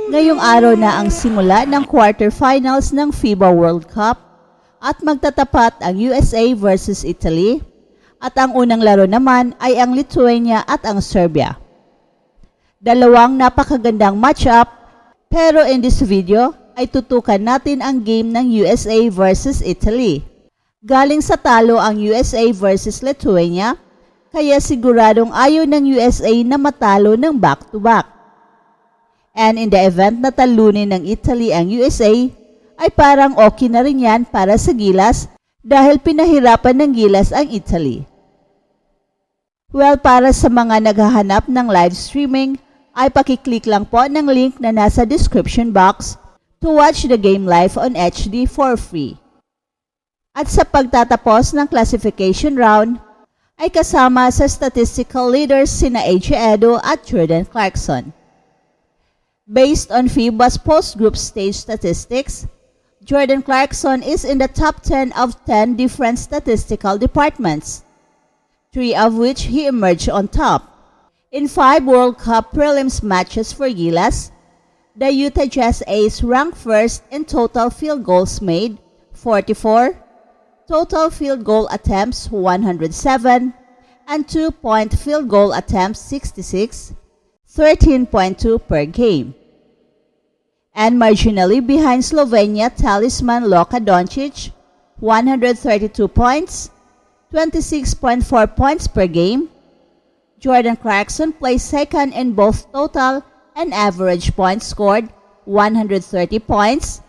Ngayong araw na ang simula ng quarterfinals ng FIBA World Cup at magtatapat ang USA versus Italy at ang unang laro naman ay ang Lithuania at ang Serbia. Dalawang napakagandang matchup, pero in this video ay tutukan natin ang game ng USA versus Italy. Galing sa talo ang USA versus Lithuania, kaya siguradong ayaw ng USA na matalo ng back-to-back. And in the event na talunin ng Italy ang USA, ay parang okay na rin yan para sa Gilas dahil pinahirapan ng Gilas ang Italy. Well, para sa mga naghahanap ng live streaming, ay pakiclick lang po ng link na nasa description box to watch the game live on HD for free. At sa pagtatapos ng classification round, ay kasama sa statistical leaders sina AJ Edo at Jordan Clarkson. Based on FIBA's post-group stage statistics, Jordan Clarkson is in the top 10 of 10 different statistical departments, 3 of which he emerged on top. In 5 World Cup prelims matches for Gilas, the Utah Jazz ace ranked first in total field goals made, 44, total field goal attempts 107, and 2-point field goal attempts 66, 13.2 per game. And marginally behind Slovenia talisman Luka Doncic, 132 points, 26.4 points per game. Jordan Clarkson placed second in both total and average points scored, 130 points,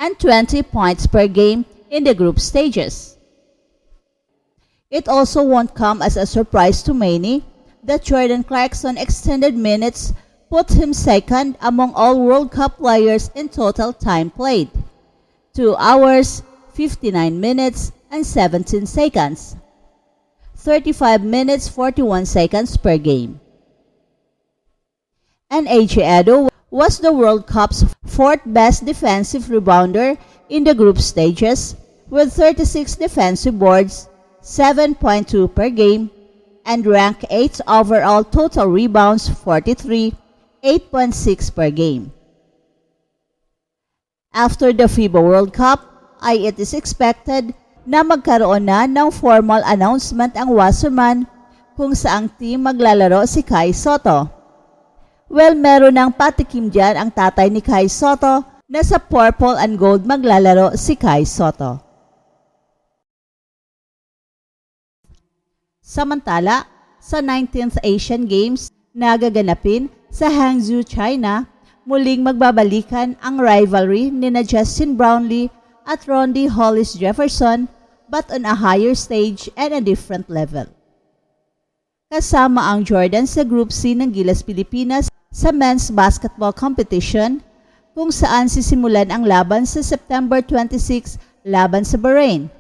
and 20 points per game in the group stages. It also won't come as a surprise to many that Jordan Clarkson extended minutes put him second among all World Cup players in total time played, 2 hours, 59 minutes, and 17 seconds, 35 minutes, 41 seconds per game. And AJ Edo was the World Cup's 4th best defensive rebounder in the group stages with 36 defensive boards, 7.2 per game, and ranked 8th overall total rebounds, 43, 8.6 per game. After the FIBA World Cup, it is expected na magkaroon na ng formal announcement ang Wasserman kung saang team maglalaro si Kai Sotto. Well, meron ng patikim dyan ang tatay ni Kai Sotto na sa purple and gold maglalaro si Kai Sotto. Samantala, sa 19th Asian Games na gaganapin sa Hangzhou, China, muling magbabalikan ang rivalry ni Justin Brownlee at Rondae Hollis Jefferson but on a higher stage and a different level. Kasama ang Jordan sa Group C ng Gilas Pilipinas sa men's basketball competition kung saan sisimulan ang laban sa September 26 laban sa Bahrain.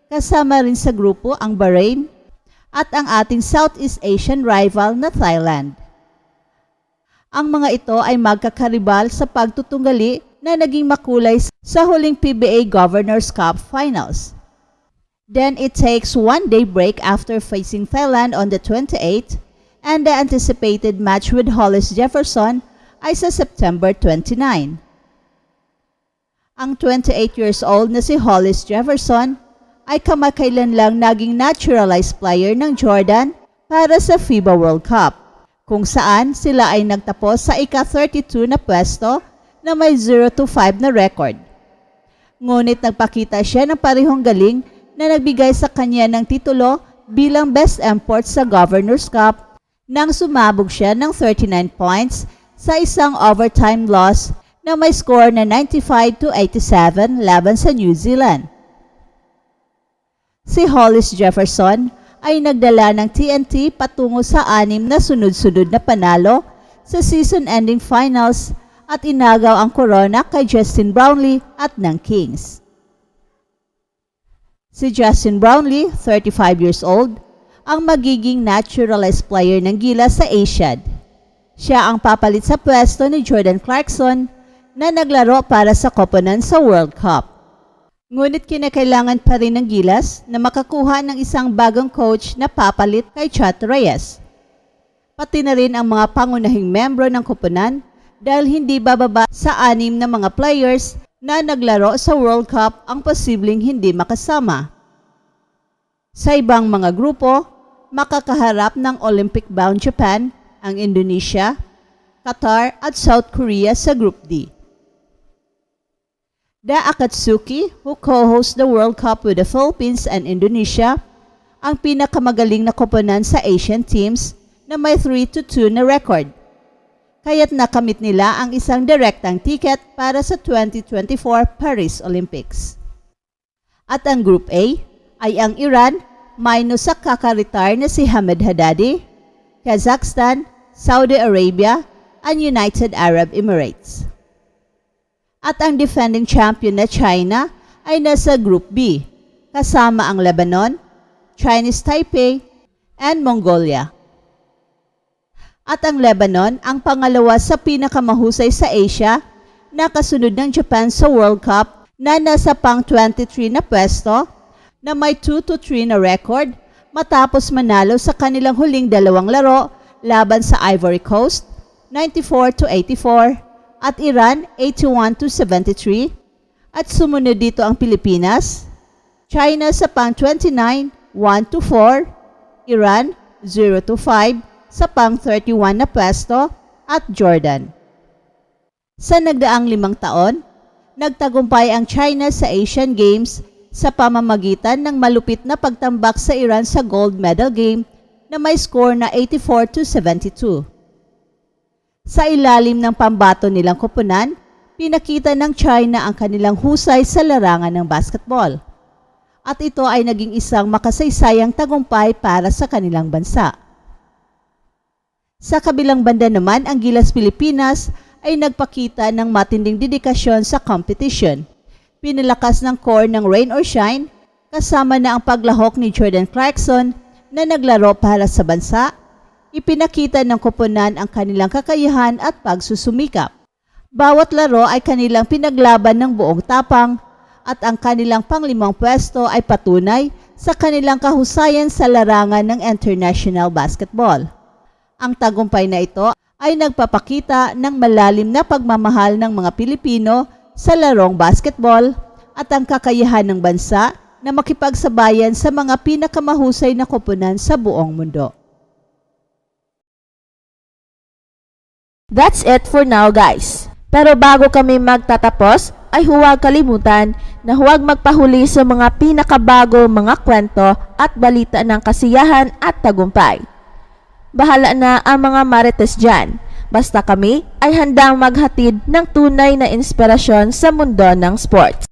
Kasama rin sa grupo ang Bahrain at ang ating Southeast Asian rival na Thailand. Ang mga ito ay magkakaribal sa pagtutunggali na naging makulay sa huling PBA Governors Cup Finals. Then it takes 1-day break after facing Thailand on the 28th and the anticipated match with Hollis Jefferson ay sa September 29. Ang 28 years old na si Hollis Jefferson ay kamakailan lang naging naturalized player ng Jordan para sa FIBA World Cup, kung saan sila ay nagtapos sa ika-32 na pwesto na may 0-5 na record. Ngunit nagpakita siya ng parehong galing na nagbigay sa kanya ng titulo bilang best import sa Governors Cup nang sumabog siya ng 39 points sa isang overtime loss na may score na 95-87 laban sa New Zealand. Si Hollis Jefferson ay nagdala ng TNT patungo sa 6 na sunod-sunod na panalo sa season-ending finals at inagaw ang corona kay Justin Brownlee at ng Kings. Si Justin Brownlee, 35 years old, ang magiging naturalized player ng Gilas sa Asiad. Siya ang papalit sa pwesto ni Jordan Clarkson na naglaro para sa koponan sa World Cup. Ngunit kinakailangan pa rin ng Gilas na makakuha ng isang bagong coach na papalit kay Chat Reyes. Pati na rin ang mga pangunahing membro ng koponan dahil hindi bababa sa 6 na mga players na naglaro sa World Cup ang posibleng hindi makasama. Sa ibang mga grupo, makakaharap ng Olympic-bound Japan, ang Indonesia, Qatar at South Korea sa Group D. The Akatsuki, who co-hosts the World Cup with the Philippines and Indonesia, ang pinakamagaling na koponan sa Asian teams na may 3-2 na record. Kaya't nakamit nila ang isang direktang ticket para sa 2024 Paris Olympics. At ang Group A ay ang Iran minus sa kaka-retire na si Hamid Haddadi, Kazakhstan, Saudi Arabia, and United Arab Emirates. At ang defending champion na China ay nasa Group B, kasama ang Lebanon, Chinese Taipei, and Mongolia. At ang Lebanon ang pangalawa sa pinakamahusay sa Asia, nakasunod ng Japan sa World Cup na nasa pang 23 na pwesto na may 2-3 na record matapos manalo sa kanilang huling 2 laro laban sa Ivory Coast 94-84 at Iran 81-73 at sumunod dito ang Pilipinas, China sa pang 29 1-4, Iran 0-5 sa pang 31 na pwesto at Jordan. Sa nagdaang 5 taon, nagtagumpay ang China sa Asian Games sa pamamagitan ng malupit na pagtambak sa Iran sa gold medal game na may score na 84-72. Sa ilalim ng pambato nilang koponan, pinakita ng China ang kanilang husay sa larangan ng basketball. At ito ay naging isang makasaysayang tagumpay para sa kanilang bansa. Sa kabilang banda naman, ang Gilas Pilipinas ay nagpakita ng matinding dedikasyon sa competition. Pinalakas ng core ng Rain or Shine, kasama na ang paglahok ni Jordan Clarkson na naglaro para sa bansa. Ipinakita ng koponan ang kanilang kakayahan at pagsusumikap. Bawat laro ay kanilang pinaglaban ng buong tapang at ang kanilang pang-5 pwesto ay patunay sa kanilang kahusayan sa larangan ng international basketball. Ang tagumpay na ito ay nagpapakita ng malalim na pagmamahal ng mga Pilipino sa larong basketball at ang kakayahan ng bansa na makipagsabayan sa mga pinakamahusay na koponan sa buong mundo. That's it for now, guys. Pero bago kami magtatapos, ay huwag kalimutan na huwag magpahuli sa mga pinakabago mga kwento at balita ng kasiyahan at tagumpay. Bahala na ang mga marites dyan. Basta kami ay handang maghatid ng tunay na inspirasyon sa mundo ng sports.